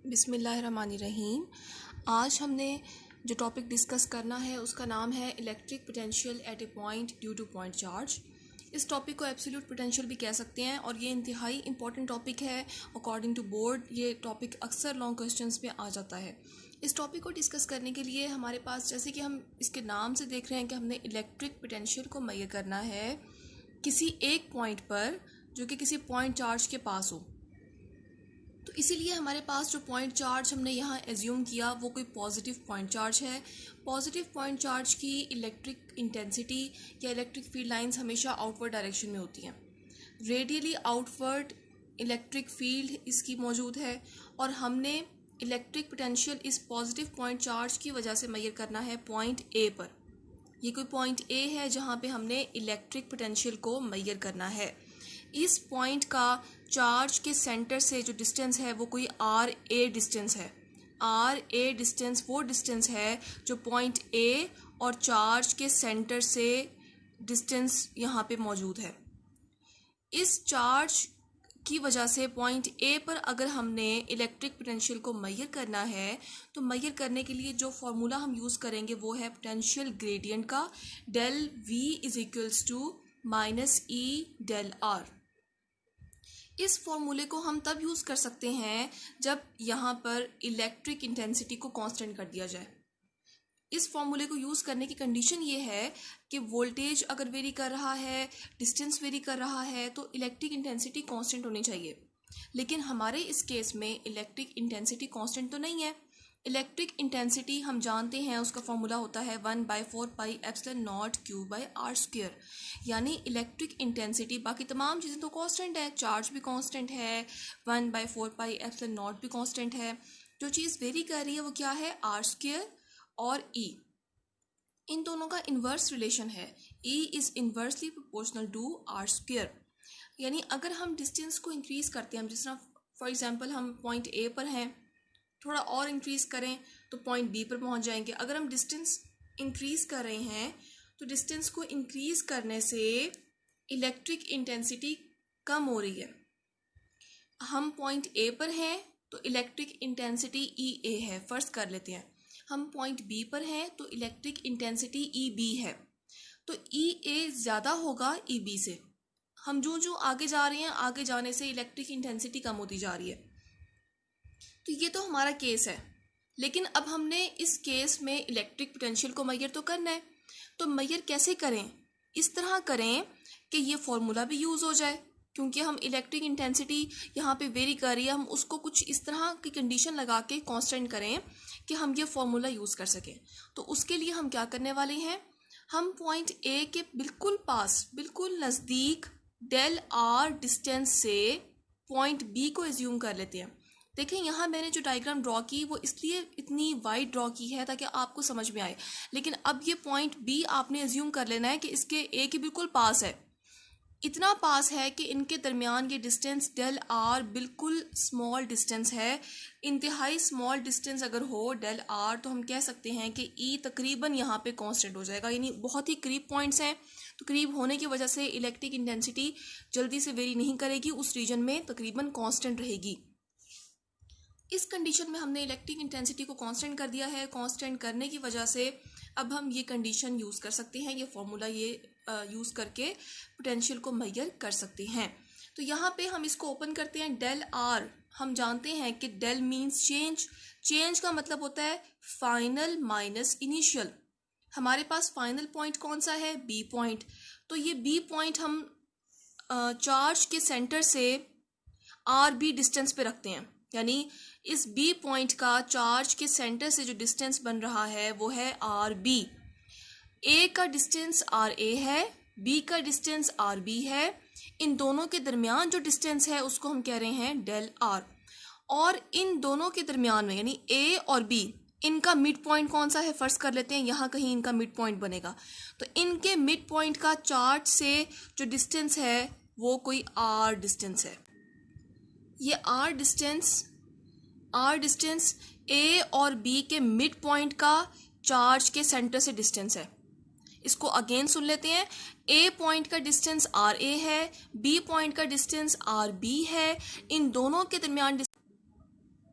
बिस्मिल्लाहिर्रहमानिर्रहीम। आज हमने जो टॉपिक डिस्कस करना है उसका नाम है electric potential eight a point due to point charge. इस टॉपिक को एब्सोल्यूट पोटेंशियल भी कह सकते हैं और ये इंतहाई इंपॉर्टेंट टॉपिक है। अकॉर्डिंग टू बोर्ड ये टॉपिक अक्सर लॉन्ग क्वेश्चंस में आ जाता है। इस टॉपिक को डिस्कस करने के लिए हमारे पास, जैसे कि हम इसके नाम से देख रहे हैं कि हमने इलेक्ट्रिक पोटेंशियल को मेजर करना है किसी एक पॉइंट पर जो कि किसी पॉइंट चार्ज के पास हो। तो इसीलिए हमारे पास जो पॉइंट चार्ज हमने यहाँ एज्यूम किया वो कोई पॉजिटिव पॉइंट चार्ज है। पॉजिटिव पॉइंट चार्ज की इलेक्ट्रिक इंटेंसिटी या इलेक्ट्रिक फील्ड लाइंस हमेशा आउटवर्ड डायरेक्शन में होती हैं। रेडियली आउटवर्ड इलेक्ट्रिक फील्ड इसकी मौजूद है और हमने इलेक्ट्रिक पोटेंशियल इस पॉजिटिव पॉइंट चार्ज की वजह से मेजर करना है पॉइंट ए पर। ये कोई पॉइंट ए है जहाँ पे हमने इलेक्ट्रिक पोटेंशियल को मेजर करना है। इस पॉइंट का चार्ज के सेंटर से जो डिस्टेंस है वो कोई आर ए डिस्टेंस है। आर ए डिस्टेंस वो डिस्टेंस है जो पॉइंट ए और चार्ज के सेंटर से डिस्टेंस यहाँ पे मौजूद है। इस चार्ज की वजह से पॉइंट ए पर अगर हमने इलेक्ट्रिक पोटेंशियल को मेजर करना है तो मेजर करने के लिए जो फॉर्मूला हम यूज़ करेंगे वो है पोटेंशियल ग्रेडियंट का, del V is equals to minus E del R. इस फॉर्मूले को हम तब यूज़ कर सकते हैं जब यहाँ पर इलेक्ट्रिक इंटेंसिटी को कांस्टेंट कर दिया जाए। इस फॉर्मूले को यूज़ करने की कंडीशन ये है कि वोल्टेज अगर वेरी कर रहा है, डिस्टेंस वेरी कर रहा है तो इलेक्ट्रिक इंटेंसिटी कांस्टेंट होनी चाहिए। लेकिन हमारे इस केस में इलेक्ट्रिक इंटेंसिटी कांस्टेंट तो नहीं है। इलेक्ट्रिक इंटेंसिटी हम जानते हैं उसका फॉर्मूला होता है 1/4 pi epsilon not Q by R square. यानी इलेक्ट्रिक इंटेंसिटी, बाकी तमाम चीज़ें तो कांस्टेंट है, चार्ज भी कांस्टेंट है, 1/4 पाई एप्सिलॉन नॉट भी कांस्टेंट है। जो चीज़ वेरी कर रही है वो क्या है, आर स्क्वायर और ई। इन दोनों का इन्वर्स रिलेशन है, E is inversely proportional to R square. यानी अगर हम डिस्टेंस को इंक्रीज़ करते हैं, हम जिस तरह फॉर एग्जांपल हम पॉइंट ए पर हैं, थोड़ा और इंक्रीज़ करें तो पॉइंट बी पर पहुंच जाएंगे। अगर हम डिस्टेंस इंक्रीज़ कर रहे हैं तो डिस्टेंस को इंक्रीज़ करने से इलेक्ट्रिक इंटेंसिटी कम हो रही है। हम पॉइंट ए पर हैं तो इलेक्ट्रिक इंटेंसिटी ई ए है, फर्स्ट कर लेते हैं। हम पॉइंट बी पर हैं तो इलेक्ट्रिक इंटेंसिटी ई बी है। तो ई ए ज़्यादा होगा ई बी से। हम जो आगे जा रहे हैं, आगे जाने से इलेक्ट्रिक इंटेंसिटी कम होती जा रही है। तो ये तो हमारा केस है। लेकिन अब हमने इस केस में इलेक्ट्रिक पोटेंशियल को मेजर तो करना है। तो मेजर कैसे करें? इस तरह करें कि ये फॉर्मूला भी यूज़ हो जाए, क्योंकि हम इलेक्ट्रिक इंटेंसिटी यहाँ पे वेरी कर रही है, हम उसको कुछ इस तरह की कंडीशन लगा के कांस्टेंट करें कि हम ये फॉर्मूला यूज़ कर सकें। तो उसके लिए हम क्या करने वाले हैं, हम पॉइंट ए के बिल्कुल पास, बिल्कुल नज़दीक डेल आर डिस्टेंस से पॉइंट बी को एज्यूम कर लेते हैं। देखें यहाँ मैंने जो डायग्राम ड्रॉ की वो इसलिए इतनी वाइड ड्रॉ की है ताकि आपको समझ में आए। लेकिन अब ये पॉइंट बी आपने एज्यूम कर लेना है कि इसके ए के बिल्कुल पास है। इतना पास है कि इनके दरमियान ये डिस्टेंस डेल आर बिल्कुल स्मॉल डिस्टेंस है। इंतहाई स्मॉल डिस्टेंस अगर हो डेल आर तो हम कह सकते हैं कि ई तकरीबन यहाँ पे कांस्टेंट हो जाएगा। यानी बहुत ही करीब पॉइंट्स हैं, तो करीब होने की वजह से इलेक्ट्रिक इंटेंसिटी जल्दी से वेरी नहीं करेगी, उस रीजन में तकरीबन कांस्टेंट रहेगी। इस कंडीशन में हमने इलेक्ट्रिक इंटेंसिटी को कांस्टेंट कर दिया है। कांस्टेंट करने की वजह से अब हम ये कंडीशन यूज़ कर सकते हैं, ये फॉर्मूला ये यूज़ करके पोटेंशियल को मेजर कर सकते हैं। तो यहाँ पे हम इसको ओपन करते हैं। डेल आर हम जानते हैं कि डेल मीन्स चेंज। चेंज का मतलब होता है फाइनल माइनस इनिशियल। हमारे पास फाइनल पॉइंट कौन सा है, बी पॉइंट। तो ये बी पॉइंट हम चार्ज के सेंटर से आर बी डिस्टेंस पे रखते हैं। यानी इस बी पॉइंट का चार्ज के सेंटर से जो डिस्टेंस बन रहा है वो है आर बी। ए का डिस्टेंस आर ए है, बी का डिस्टेंस आर बी है। इन दोनों के दरमियान जो डिस्टेंस है उसको हम कह रहे हैं डेल आर। और इन दोनों के दरमियान में यानी ए और बी, इनका मिड पॉइंट कौन सा है, फर्स्ट कर लेते हैं, यहाँ कहीं इनका मिड पॉइंट बनेगा। तो इनके मिड पॉइंट का चार्ज से जो डिस्टेंस है वो कोई आर डिस्टेंस है। ये आर डिस्टेंस ए और बी के मिड पॉइंट का चार्ज के सेंटर से डिस्टेंस है। इसको अगेन सुन लेते हैं। ए पॉइंट का डिस्टेंस आर ए है, बी पॉइंट का डिस्टेंस आर बी है। इन दोनों के दरमियान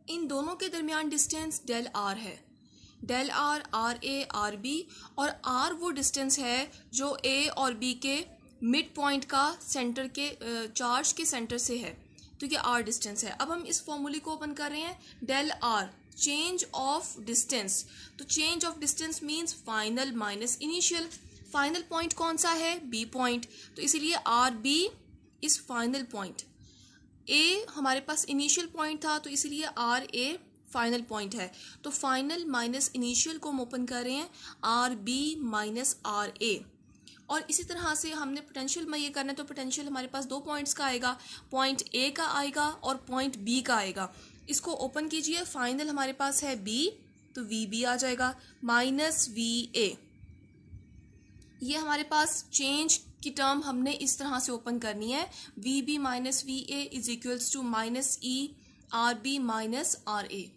इन दोनों के दरमियान डिस्टेंस डेल आर है। Del R, R A, R B, और आर वो डिस्टेंस है जो ए और बी के मिड पॉइंट का सेंटर के चार्ज के सेंटर से है, तो ये आर डिस्टेंस है। अब हम इस फॉर्मूले को ओपन कर रहे हैं, del R change of distance. तो change of distance means final minus initial. Final point कौन सा है? बी पॉइंट, तो इसीलिए R B is final point. A हमारे पास इनिशियल पॉइंट था, तो इसीलिए आर ए फाइनल पॉइंट है। तो फाइनल माइनस इनिशियल को हम ओपन कर रहे हैं, आर बी माइनस आर ए। और इसी तरह से हमने पोटेंशियल में ये करना है, तो पोटेंशियल हमारे पास 2 पॉइंट्स का आएगा, पॉइंट ए का आएगा और पॉइंट बी का आएगा। इसको ओपन कीजिए, फाइनल हमारे पास है बी, तो वी बी आ जाएगा माइनस वी ए। ये हमारे पास चेंज की टर्म हमने इस तरह से ओपन करनी है, V B minus V A is equals to minus E R B minus R A.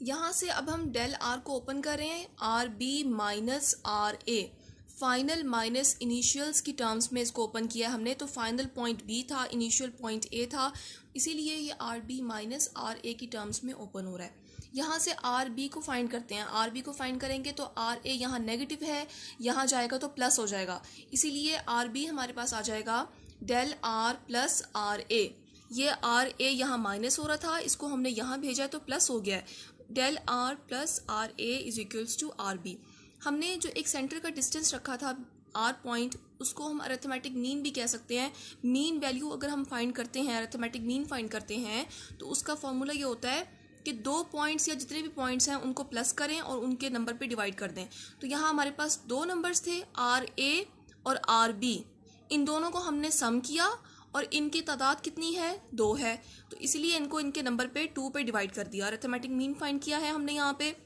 यहाँ से अब हम डेल आर को ओपन कर रहे हैं, R B minus R A. Final minus initials की टर्म्स में इसको ओपन किया हमने, तो फाइनल पॉइंट बी था, इनिशियल पॉइंट ए था, इसीलिए ये R B minus R A की टर्म्स में ओपन हो रहा है। यहाँ से आर बी को फाइंड करते हैं, आर बी को फाइंड करेंगे तो आर ए यहाँ नेगेटिव है, यहाँ जाएगा तो प्लस हो जाएगा, इसीलिए आर बी हमारे पास आ जाएगा डेल आर प्लस आर ए। ये आर ए यहाँ माइनस हो रहा था, इसको हमने यहाँ भेजा है तो प्लस हो गया है। Del R plus R A is equals to R B. हमने जो एक सेंटर का डिस्टेंस रखा था आर पॉइंट, उसको हम अरिथमेटिक मीन भी कह सकते हैं। मीन वैल्यू अगर हम फाइंड करते हैं, अरिथमेटिक मीन फाइंड करते हैं, तो उसका फॉर्मूला ये होता है कि 2 पॉइंट्स या जितने भी पॉइंट्स हैं उनको प्लस करें और उनके नंबर पे डिवाइड कर दें। तो यहाँ हमारे पास 2 नंबर्स थे, आर ए और आर बी। इन दोनों को हमने सम किया और इनकी तादाद कितनी है? 2 है, तो इसलिए इनको इनके नंबर पे 2 पे डिवाइड कर दिया। अरिथमेटिक मीन फाइंड किया है हमने यहाँ पे,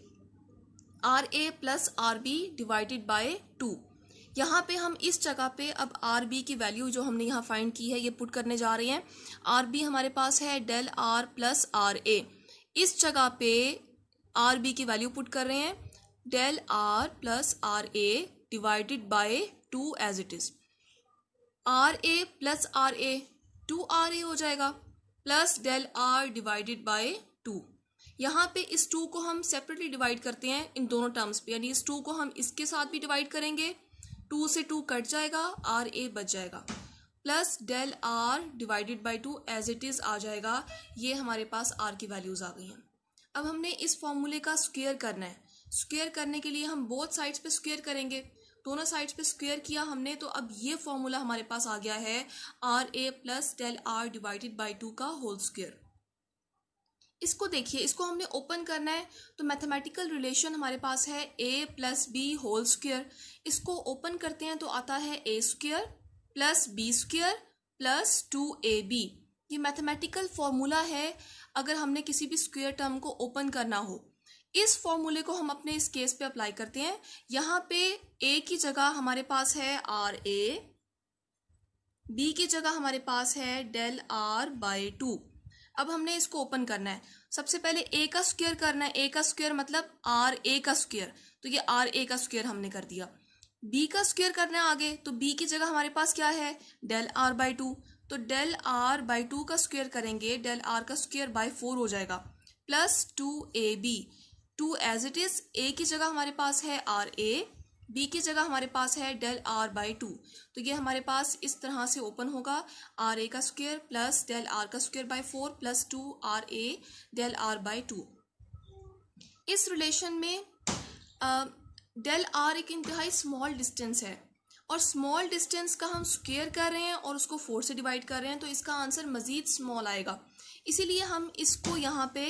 R A plus R B divided by 2। यहाँ पे हम इस जगह पे अब आर बी की वैल्यू जो हमने यहाँ फाइंड की है ये पुट करने जा रहे हैं। आर बी हमारे पास है del R plus R A. इस जगह पे आर बी की वैल्यू पुट कर रहे हैं, del R plus R A divided by 2 as it is. R A plus R A 2 R A हो जाएगा, plus del R divided by 2। यहाँ पे इस 2 को हम सेपरेटली डिवाइड करते हैं इन दोनों टर्म्स पे, यानी इस 2 को हम इसके साथ भी डिवाइड करेंगे, 2 से 2 कट जाएगा, आर ए बच जाएगा, plus del R divided by 2 as it is आ जाएगा। ये हमारे पास आर की वैल्यूज आ गई हैं। अब हमने इस फॉर्मूले का स्क्वायर करना है। स्क्वायर करने के लिए हम बोथ साइड्स पे स्क्वायर करेंगे, दोनों साइड्स पे स्क्वायर किया हमने, तो अब ये फॉर्मूला हमारे पास आ गया है, R A plus del R divided by 2 का होल स्क्वायर। इसको देखिए, इसको हमने ओपन करना है, तो मैथमेटिकल रिलेशन हमारे पास है a plus B whole square. इसको ओपन करते हैं तो आता है a square plus B square plus 2ab। ये मैथमेटिकल फॉर्मूला है अगर हमने किसी भी स्क्वायर टर्म को ओपन करना हो। इस फॉर्मूले को हम अपने इस केस पे अप्लाई करते हैं। यहाँ पे a की जगह हमारे पास है आर ए, b की जगह हमारे पास है डेल आर बाय 2। अब हमने इसको ओपन करना है। सबसे पहले a का स्क्वायर करना है, a का स्क्वायर मतलब आर ए का स्क्वायर, तो ये आर ए का स्क्वायर हमने कर दिया। b का स्क्वायर करना है आगे, तो b की जगह हमारे पास क्या है? डेल आर बाई 2, तो डेल आर बाई 2 का स्क्वायर करेंगे, डेल आर का स्क्वायर बाय 4 हो जाएगा, plus 2ab। 2 as it is, a की जगह हमारे पास है आर ए, b की जगह हमारे पास है डेल आर बाई 2, तो ये हमारे पास इस तरह से ओपन होगा, आर ए का स्क्वायर प्लस डेल आर का square by 4 plus 2 R A del R by 2। इस रिलेशन में डेल आर एक इंतहाई स्मॉल डिस्टेंस है और स्मॉल डिस्टेंस का हम स्क्वायर कर रहे हैं और उसको 4 से डिवाइड कर रहे हैं, तो इसका आंसर मज़ीद स्मॉल आएगा। इसीलिए हम इसको यहाँ पे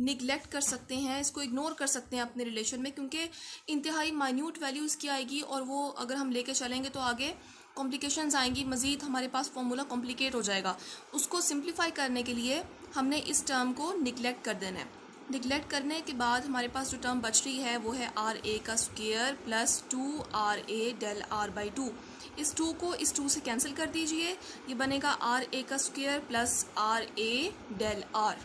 निगलेक्ट कर सकते हैं, इसको इग्नोर कर सकते हैं अपने रिलेशन में, क्योंकि इंतहाई माइन्यूट वैल्यू इसकी आएगी और वो अगर हम लेके चलेंगे तो आगे कॉम्प्लिकेशंस आएंगी, मज़ीद हमारे पास फॉर्मूला कॉम्प्लिकेट हो जाएगा। उसको सिंप्लीफाई करने के लिए हमने इस टर्म को निगलेक्ट कर देना है। निगलेक्ट करने के बाद हमारे पास जो टर्म बच रही है वो है आर ए का square plus 2 R A del R by 2। इस 2 को इस 2 से कैंसिल कर दीजिए, ये बनेगा आर ए का square plus R A del R.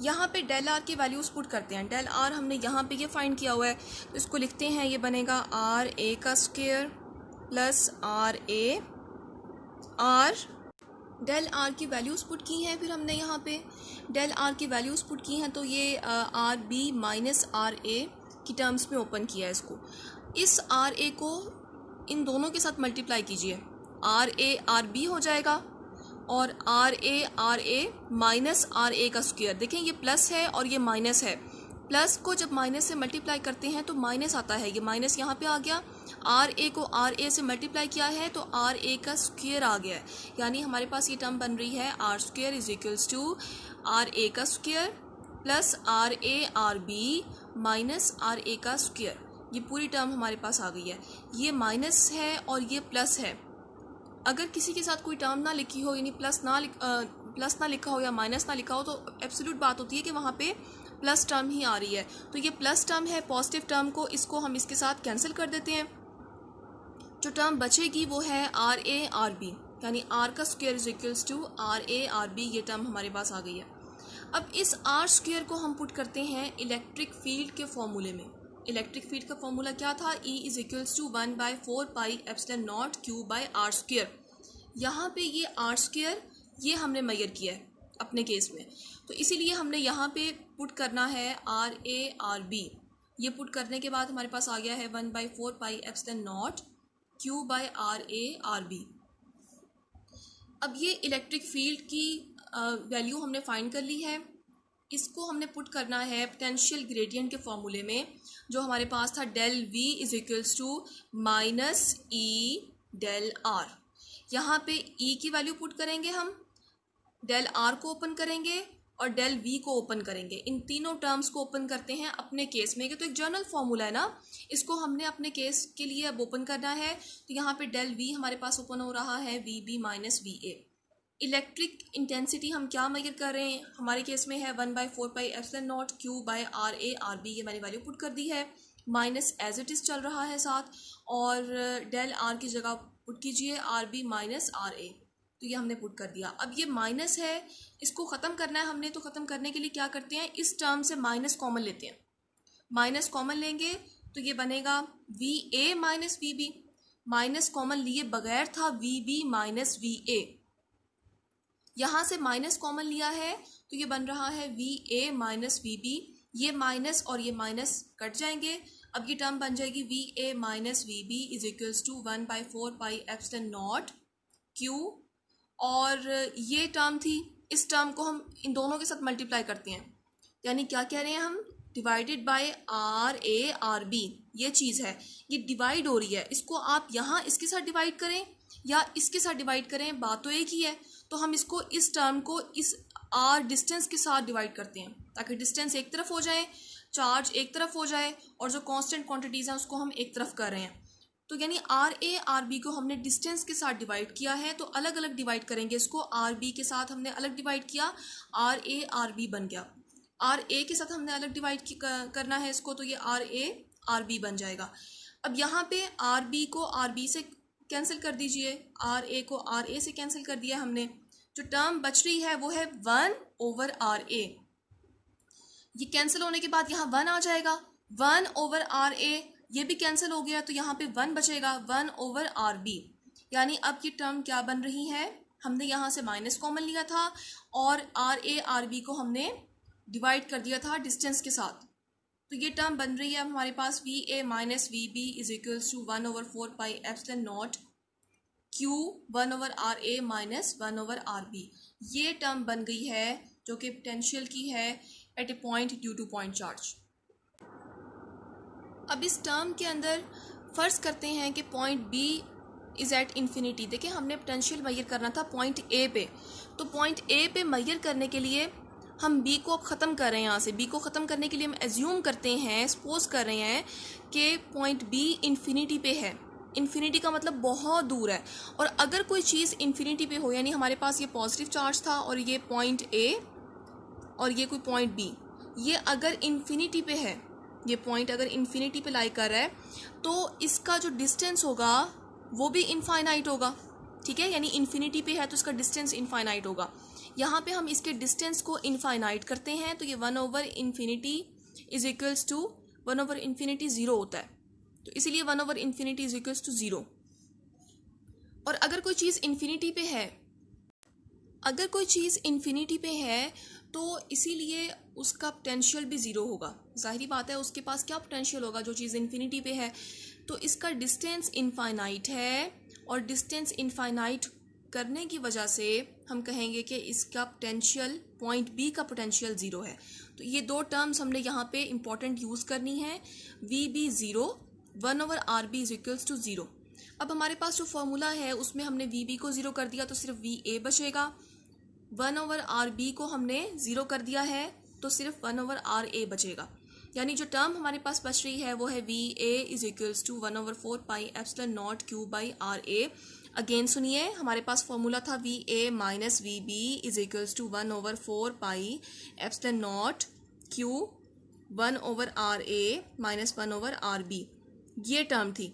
यहाँ पे डेल आर की वैल्यूज पुट करते हैं। डेल आर हमने यहाँ पे ये फाइंड किया हुआ है, तो इसको लिखते हैं, ये बनेगा आर ए का square plus R A R del R की वैल्यूज़ पुट की हैं, फिर हमने यहाँ पे डेल आर की वैल्यूज़ पुट की हैं, तो ये R B minus R A की टर्म्स में ओपन किया है इसको। इस आर ए को इन दोनों के साथ मल्टीप्लाई कीजिए, आर ए आर बी हो जाएगा और R A minus R A का स्क्वायर। देखें ये प्लस है और ये माइनस है, प्लस को जब माइनस से मल्टीप्लाई करते हैं तो माइनस आता है, ये माइनस यहाँ पे आ गया। आर ए को आर ए से मल्टीप्लाई किया है तो आर ए का स्क्वायर आ गया है, यानी हमारे पास ये टर्म बन रही है R square is equals to R A का square plus R A R B minus R A का स्क्वायर। ये पूरी टर्म हमारे पास आ गई है। ये माइनस है और ये प्लस है। अगर किसी के साथ कोई टर्म ना लिखी हो, यानी प्लस ना लिखा हो या माइनस ना लिखा हो, तो एब्सोल्यूट बात होती है कि वहाँ पे प्लस टर्म ही आ रही है। तो ये प्लस टर्म है, पॉजिटिव टर्म को इसको हम इसके साथ कैंसिल कर देते हैं। जो टर्म बचेगी वो है आर ए आर बी, यानी आर का square is equals to R A R B. ये टर्म हमारे पास आ गई है। अब इस आर स्क्वायर को हम पुट करते हैं इलेक्ट्रिक फील्ड के फॉर्मूले में। इलेक्ट्रिक फील्ड का फॉर्मूला क्या था? E is equals to 1/4 pi epsilon not Q by R square. यहाँ पे ये आर स्क्वायर ये हमने मेजर किया है अपने केस में, तो इसीलिए हमने यहाँ पे पुट करना है आर ए आर बी। ये पुट करने के बाद हमारे पास आ गया है 1/4 pi epsilon not Q by R A R B. अब ये इलेक्ट्रिक फील्ड की वैल्यू हमने फाइंड कर ली है। इसको हमने पुट करना है पोटेंशियल ग्रेडियंट के फॉर्मूले में, जो हमारे पास था del V is equals to minus E del R. यहाँ पे ई की वैल्यू पुट करेंगे हम, डेल आर को ओपन करेंगे और डेल वी को ओपन करेंगे। इन तीनों टर्म्स को ओपन करते हैं अपने केस में, तो एक जनरल फॉर्मूला है ना, इसको हमने अपने केस के लिए अब ओपन करना है। तो यहाँ पे डेल वी हमारे पास ओपन हो रहा है V B minus V A. Electric intensity हम क्या मेजर कर रहे हैं? हमारे केस में है 1/4 pi epsilon not Q by R A R B. ये मैंने वैल्यू पुट कर दी है, माइनस एज इट इज़ चल रहा है साथ, और डेल आर की जगह पुट कीजिए आर बी माइनस आर ए। तो ये हमने पुट कर दिया। अब ये माइनस है, इसको ख़त्म करना है हमने, तो ख़त्म करने के लिए क्या करते हैं, इस टर्म से माइनस कॉमन लेते हैं। माइनस कॉमन लेंगे तो ये बनेगा V A minus V B. Minus common लिए बगैर था V B minus V A. यहाँ से माइनस कॉमन लिया है तो ये बन रहा है V A minus V B. ये माइनस और ये माइनस कट जाएंगे। अब ये टर्म बन जाएगी V A minus V B is equals to 1/4 pi epsilon not Q, और ये टर्म थी, इस टर्म को हम इन दोनों के साथ मल्टीप्लाई करते हैं, यानी क्या कह रहे हैं हम, divided by R A R B. ये चीज़ है, ये डिवाइड हो रही है। इसको आप यहाँ इसके साथ डिवाइड करें या इसके साथ डिवाइड करें, बात तो एक ही है। तो हम इसको, इस टर्म को इस आर डिस्टेंस के साथ डिवाइड करते हैं, ताकि डिस्टेंस एक तरफ हो जाए, चार्ज एक तरफ हो जाए, और जो कांस्टेंट क्वांटिटीज़ हैं उसको हम एक तरफ कर रहे हैं। तो यानी आर ए आर बी को हमने डिस्टेंस के साथ डिवाइड किया है, तो अलग अलग डिवाइड करेंगे इसको। आर बी के साथ हमने अलग डिवाइड किया, आर ए आर बी बन गया। आर ए के साथ हमने अलग डिवाइड करना है इसको, तो ये आर ए आर बी बन जाएगा। अब यहाँ पे आर बी को आर बी से कैंसिल कर दीजिए, आर ए को आर ए से कैंसिल कर दिया हमने। जो टर्म बच रही है वो है 1/r(a). ये कैंसिल होने के बाद यहाँ 1 आ जाएगा, 1/r(a), ये भी कैंसिल हो गया, तो यहाँ पे 1 बचेगा, 1/r(b). यानी अब ये टर्म क्या बन रही है, हमने यहाँ से माइनस कॉमन लिया था और r(a)r(b) को हमने डिवाइड कर दिया था डिस्टेंस के साथ। तो ये टर्म बन रही है हमारे पास V A minus V B is equals to 1/4 pi epsilon not Q 1/r(a) minus 1/r(b). ये टर्म बन गई है जो कि पोटेंशियल की है at a point due to point charge. अब इस टर्म के अंदर फ़र्ज़ करते हैं कि point B is at infinity. देखिए हमने पोटेंशियल मेजर करना था पॉइंट ए पे, तो पॉइंट ए पे मेजर करने के लिए हम बी को अब ख़त्म कर रहे हैं। यहाँ से बी को ख़त्म करने के लिए हम एज्यूम करते हैं, सपोज कर रहे हैं कि पॉइंट बी इन्फिनिटी पे है। इन्फिनिटी का मतलब बहुत दूर है, और अगर कोई चीज़ इन्फिनिटी पे हो, यानी हमारे पास ये पॉजिटिव चार्ज था और ये पॉइंट ए और ये कोई पॉइंट बी, ये अगर इन्फिनिटी पे है, ये पॉइंट अगर इन्फिनिटी पे लाई कर रहा है, तो इसका जो डिस्टेंस होगा वो भी इनफाइनाइट होगा। ठीक है, यानी इन्फिनिटी पे है तो इसका डिस्टेंस इनफाइनाइट होगा। यहाँ पे हम इसके डिस्टेंस को इनफाइनाइट करते हैं, तो ये 1/∞ इज इक्वल्स टू 1/∞ 0 होता है, तो इसीलिए 1/∞ इज इक्वल्स टू 0। और अगर कोई चीज़ इन्फिनिटी पे है अगर कोई चीज़ इन्फिनिटी पे है तो इसीलिए उसका पोटेंशियल भी ज़ीरो होगा। ज़ाहिरी बात है, उसके पास क्या पोटेंशियल होगा जो चीज़ इन्फिनिटी पे है। तो इसका डिस्टेंस इनफाइनाइट है और डिस्टेंस इनफाइनाइट करने की वजह से हम कहेंगे कि इसका पोटेंशियल, पॉइंट बी का पोटेंशियल ज़ीरो है। तो ये दो टर्म्स हमने यहाँ पे इंपॉर्टेंट यूज़ करनी है। V B zero, 1/RB is equals to zero. अब हमारे पास जो फॉर्मूला है उसमें हमने वी बी को ज़ीरो कर दिया तो सिर्फ वी ए बचेगा। 1/RB को हमने ज़ीरो कर दिया है तो सिर्फ 1/RA बचेगा। यानी जो टर्म हमारे पास बच रही है वो है V A is equals to 1/4 pi epsilon not Q by R A. Again सुनिए, हमारे पास फॉर्मूला था V A minus V B is equals to 1/4 pi epsilon not Q 1/RA minus 1/RB। ये टर्म थी।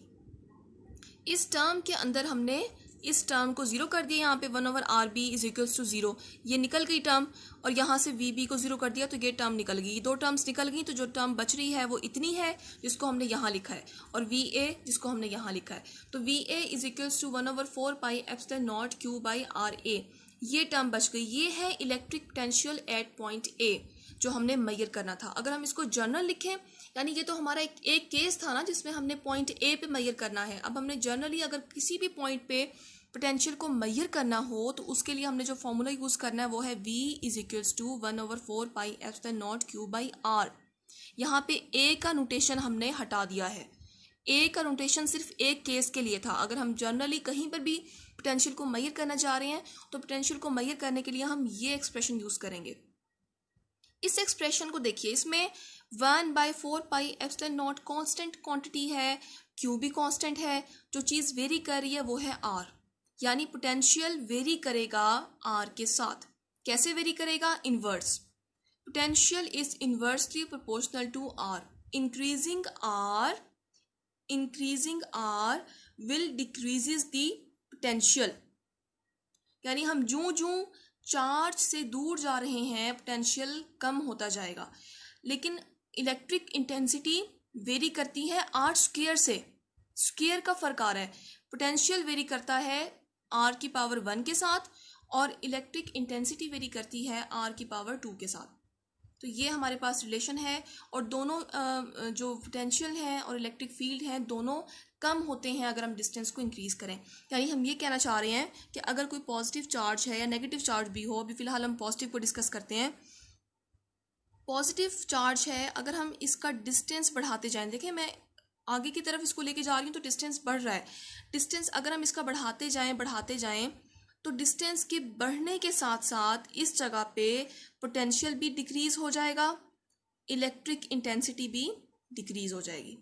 इस टर्म के अंदर हमने इस टर्म को जीरो कर दिया, यहाँ पे 1/RB is equals to zero, ये निकल गई टर्म, और यहाँ से VB को जीरो कर दिया तो ये टर्म निकल गई। ये दो टर्म्स निकल गई तो जो टर्म बच रही है वो इतनी है जिसको हमने यहाँ लिखा है, और VA जिसको हमने यहाँ लिखा है। तो VA is equals to 1/4 pi epsilon not Q by RA, ये टर्म बच गई। ये है electric potential at point A जो हमने मेजर करना था। अगर हम इसको जर्नल लिखें, यानी ये तो हमारा एक केस था ना जिसमें हमने पॉइंट A पे मेजर करना है। अब हमने जर्नली अगर किसी भी पॉइंट पे पोटेंशियल को मेजर करना हो तो उसके लिए हमने जो फॉर्मूला यूज़ करना है वो है V is equals to 1/4 pi epsilon not Q by R। यहाँ पे A का नोटेशन हमने हटा दिया है। A का नोटेशन सिर्फ एक केस के लिए था। अगर हम जनरली कहीं पर भी पोटेंशियल को मेजर करना चाह रहे हैं तो पोटेंशियल को मेजर करने के लिए हम ये एक्सप्रेशन यूज़ करेंगे। इस एक्सप्रेशन को देखिए, इसमें 1/4 pi epsilon not constant quantity है, Q भी कांस्टेंट है, जो चीज़ वेरी कर रही है वो है R। यानी पोटेंशियल वेरी करेगा R के साथ। कैसे वेरी करेगा? Inverse. Potential is inversely proportional to R। Increasing R will decreases the potential. यानी हम जूं चार्ज से दूर जा रहे हैं पोटेंशियल कम होता जाएगा। लेकिन इलेक्ट्रिक इंटेंसिटी वेरी करती है R स्क्वायर से। स्क्वायर का फर्क आ रहा है। पोटेंशियल वेरी करता है R की पावर 1 के साथ और इलेक्ट्रिक इंटेंसिटी वेरी करती है R की पावर 2 के साथ। तो ये हमारे पास रिलेशन है, और दोनों जो पोटेंशियल है और इलेक्ट्रिक फील्ड है दोनों कम होते हैं अगर हम डिस्टेंस को इंक्रीज करें। यानी हम ये कहना चाह रहे हैं कि अगर कोई पॉजिटिव चार्ज है या नेगेटिव चार्ज भी हो, अभी फिलहाल हम पॉजिटिव को डिस्कस करते हैं। पॉजिटिव चार्ज है, अगर हम इसका डिस्टेंस बढ़ाते जाएं, देखिए मैं आगे की तरफ इसको लेके जा रही हूँ तो डिस्टेंस बढ़ रहा है। डिस्टेंस अगर हम इसका बढ़ाते जाएं तो डिस्टेंस के बढ़ने के साथ साथ इस जगह पे पोटेंशियल भी डिक्रीज हो जाएगा, इलेक्ट्रिक इंटेंसिटी भी डिक्रीज हो जाएगी।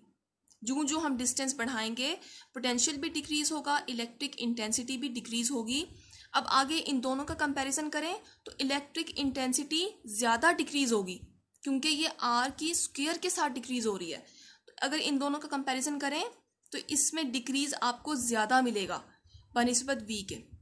जो हम डिस्टेंस बढ़ाएंगे पोटेंशियल भी डिक्रीज होगा, इलेक्ट्रिक इंटेंसिटी भी डिक्रीज होगी। अब आगे इन दोनों का कंपैरिजन करें तो इलेक्ट्रिक इंटेंसिटी ज़्यादा डिक्रीज होगी क्योंकि ये R की स्क्वायर के साथ डिक्रीज हो रही है। तो अगर इन दोनों का कंपैरिजन करें तो इसमें डिक्रीज आपको ज़्यादा मिलेगा बनिस्बत V के।